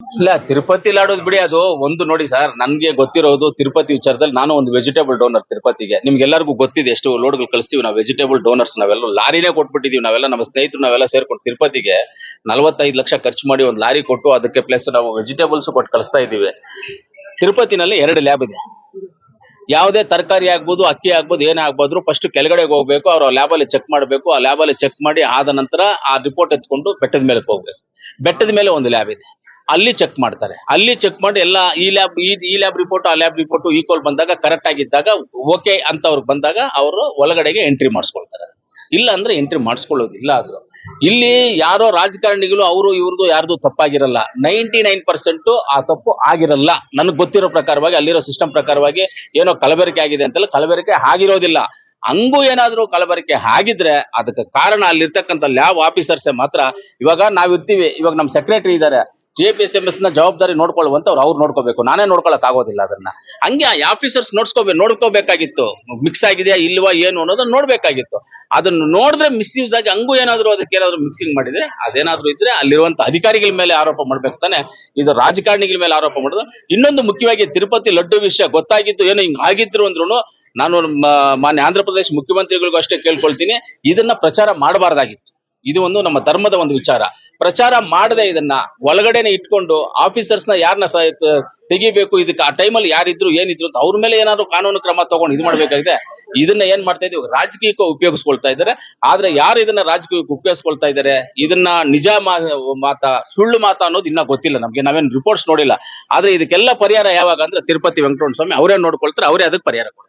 ಇಲ್ಲ ತಿರುಪತಿ ಆಡೋದು ಬಿಡಿ, ಅದು ಒಂದು ನೋಡಿ ಸರ್. ನನ್ಗೆ ಗೊತ್ತಿರೋದು ತಿರುಪತಿ ವಿಚಾರದಲ್ಲಿ ನಾನು ಒಂದು ವೆಜಿಟೇಬಲ್ ಡೋನರ್ ತಿರುಪತಿಗೆ. ನಿಮ್ಗೆಲ್ಲರಿಗೂ ಗೊತ್ತಿದೆ ಎಷ್ಟು ಲೋಡ್ಗಳು ಕಳಿಸ್ತೀವಿ ನಾವು ವೆಜಿಟೇಬಲ್ ಡೋನರ್ಸ್. ನಾವೆಲ್ಲ ಲಾರಿನೇ ಕೊಟ್ಬಿಟ್ಟಿದೀವಿ, ನಾವೆಲ್ಲ ನಮ್ಮ ಸ್ನೇಹಿತರು ನಾವೆಲ್ಲ ಸೇರ್ಕೊಂಡು ತಿರುಪತಿಗೆ 45 ಲಕ್ಷ ಖರ್ಚು ಮಾಡಿ ಒಂದು ಲಾರಿ ಕೊಟ್ಟು ಅದಕ್ಕೆ ಪ್ಲಸ್ ನಾವು ವೆಜಿಟೇಬಲ್ಸ್ ಕೊಟ್ಟು ಕಳಿಸ್ತಾ ಇದ್ದೀವಿ. ತಿರುಪತಿನಲ್ಲಿ 2 ಲ್ಯಾಬ್ ಇದೆ. ಯಾವುದೇ ತರಕಾರಿ ಆಗ್ಬೋದು, ಅಕ್ಕಿ ಆಗ್ಬೋದು, ಏನೇ ಆಗ್ಬೋದ್ರು ಫಸ್ಟ್ ಕೆಳಗಡೆಗೆ ಹೋಗ್ಬೇಕು, ಅವ್ರು ಲ್ಯಾಬ್ ಅಲ್ಲಿ ಚೆಕ್ ಮಾಡಬೇಕು. ಆ ಲ್ಯಾಬ್ ಅಲ್ಲಿ ಚೆಕ್ ಮಾಡಿ ಆದ ನಂತರ ಆ ರಿಪೋರ್ಟ್ ಎತ್ಕೊಂಡು ಬೆಟ್ಟದ ಮೇಲೆ ಹೋಗ್ಬೇಕು. ಬೆಟ್ಟದ ಮೇಲೆ ಒಂದು ಲ್ಯಾಬ್ ಇದೆ, ಅಲ್ಲಿ ಚೆಕ್ ಮಾಡ್ತಾರೆ. ಅಲ್ಲಿ ಚೆಕ್ ಮಾಡಿ ಎಲ್ಲ ಈ ಲ್ಯಾಬ್ ರಿಪೋರ್ಟ್ ಆ ಲ್ಯಾಬ್ ರಿಪೋರ್ಟ್ ಈಕ್ವಲ್ ಬಂದಾಗ ಕರೆಕ್ಟ್ ಆಗಿದ್ದಾಗ ಓಕೆ ಅಂತ ಅವ್ರಿಗೆ ಬಂದಾಗ ಅವರು ಒಳಗಡೆಗೆ ಎಂಟ್ರಿ ಮಾಡಿಸ್ಕೊಳ್ತಾರೆ. ಇಲ್ಲ ಅಂದ್ರೆ ಎಂಟ್ರಿ ಮಾಡಿಸ್ಕೊಳ್ಳೋದಿಲ್ಲ. ಅದು ಇಲ್ಲಿ ಯಾರೋ ರಾಜಕಾರಣಿಗಳು ಅವರು ಇವ್ರದ್ದು ಯಾರ್ದು ತಪ್ಪಾಗಿರಲ್ಲ. 99% ಆ ತಪ್ಪು ಆಗಿರಲ್ಲ. ನನಗೆ ಗೊತ್ತಿರೋ ಪ್ರಕಾರವಾಗಿ ಅಲ್ಲಿರೋ ಸಿಸ್ಟಮ್ ಪ್ರಕಾರವಾಗಿ ಏನೋ ಕಲಬೆರಕೆ ಆಗಿದೆ ಅಂತೆಲ್ಲ ಕಲಬೆರಕೆ ಆಗಿರೋದಿಲ್ಲ. ಹಂಗೂ ಏನಾದ್ರು ಕಲಬೆರಕೆ ಆಗಿದ್ರೆ ಅದಕ್ಕೆ ಕಾರಣ ಅಲ್ಲಿರ್ತಕ್ಕಂಥ ಲ್ಯಾಬ್ ಆಫೀಸರ್ಸೇ ಮಾತ್ರ. ಇವಾಗ ನಾವಿರ್ತೀವಿ, ಇವಾಗ ನಮ್ಮ ಸೆಕ್ರೆಟರಿ ಇದ್ದಾರೆ, JPSMS ನ ಜವಾಬ್ದಾರಿ ನೋಡ್ಕೊಳ್ಳುವಂತ ಅವ್ರು ನೋಡ್ಕೋಬೇಕು. ನಾನೇ ನೋಡ್ಕೊಳಕ್ ಆಗೋದಿಲ್ಲ ಅದನ್ನ. ಹಂಗೆ ಆಫೀಸರ್ಸ್ ನೋಡ್ಕೋಬೇಕಾಗಿತ್ತು. ಮಿಕ್ಸ್ ಆಗಿದೆಯಾ ಇಲ್ವಾ ಏನು ಅನ್ನೋದನ್ನ ನೋಡ್ಬೇಕಾಗಿತ್ತು. ಅದನ್ನ ನೋಡಿದ್ರೆ ಮಿಸ್ಯೂಸ್ ಆಗಿ ಹಂಗೂ ಏನಾದ್ರು ಅದಕ್ಕೆ ಏನಾದ್ರು ಮಿಕ್ಸಿಂಗ್ ಮಾಡಿದ್ರೆ ಅದೇನಾದ್ರು ಇದ್ರೆ ಅಲ್ಲಿರುವಂತ ಅಧಿಕಾರಿಗಳ ಮೇಲೆ ಆರೋಪ ಮಾಡ್ಬೇಕು ತಾನೆ. ಇದು ರಾಜಕಾರಣಿಗಳ ಮೇಲೆ ಆರೋಪ ಮಾಡೋದು. ಇನ್ನೊಂದು ಮುಖ್ಯವಾಗಿ ತಿರುಪತಿ ಲಡ್ಡು ವಿಷಯ ಗೊತ್ತಾಗಿದ್ದು ಏನೋ ಹಿಂಗ್ ಆಗಿದ್ರು ಅಂದ್ರೂ ನಾನು ಮಾನ್ಯ ಆಂಧ್ರ ಪ್ರದೇಶ ಮುಖ್ಯಮಂತ್ರಿಗಳಿಗೂ ಅಷ್ಟೇ ಕೇಳ್ಕೊಳ್ತೀನಿ, ಇದನ್ನ ಪ್ರಚಾರ ಮಾಡಬಾರ್ದಾಗಿತ್ತು. ಇದು ಒಂದು ನಮ್ಮ ಧರ್ಮದ ಒಂದು ವಿಚಾರ. ಪ್ರಚಾರ ಮಾಡದೆ ಇದನ್ನ ಒಳಗಡೆನೆ ಇಟ್ಕೊಂಡು ಆಫೀಸರ್ಸ್ ನ ಯಾರನ್ನ ತೆಗಿಬೇಕು, ಇದಕ್ಕೆ ಆ ಟೈಮಲ್ಲಿ ಯಾರಿದ್ರು ಏನಿದ್ರು ಅಂತ ಅವ್ರ ಮೇಲೆ ಏನಾದ್ರು ಕಾನೂನು ಕ್ರಮ ತಗೊಂಡು ಇದು ಮಾಡ್ಬೇಕಾಗಿದೆ. ಇದನ್ನ ಏನ್ ಮಾಡ್ತಾ ಇದೀವಿ, ರಾಜಕೀಯಕ್ಕೆ ಉಪಯೋಗಿಸ್ಕೊಳ್ತಾ ಇದ್ದಾರೆ. ಆದ್ರೆ ಯಾರು ಇದನ್ನ ರಾಜಕೀಯಕ್ಕೆ ಉಪಯೋಗಿಸ್ಕೊಳ್ತಾ ಇದ್ದಾರೆ, ಇದನ್ನ ನಿಜ ಮಾತಾ ಸುಳ್ಳು ಮಾತಾ ಅನ್ನೋದು ಇನ್ನ ಗೊತ್ತಿಲ್ಲ ನಮ್ಗೆ. ನಾವೇನ್ ರಿಪೋರ್ಟ್ಸ್ ನೋಡಿಲ್ಲ. ಆದ್ರೆ ಇದಕ್ಕೆಲ್ಲ ಪರಿಹಾರ ಯಾವಾಗ ಅಂದ್ರೆ ತಿರುಪತಿ ವೆಂಕಟರಮಣ ಸ್ವಾಮಿ ಅವರೇ ನೋಡ್ಕೊಳ್ತಾರೆ, ಅವರೇ ಅದಕ್ಕೆ ಪರಿಹಾರ ಕೊಡ್ತಾರೆ.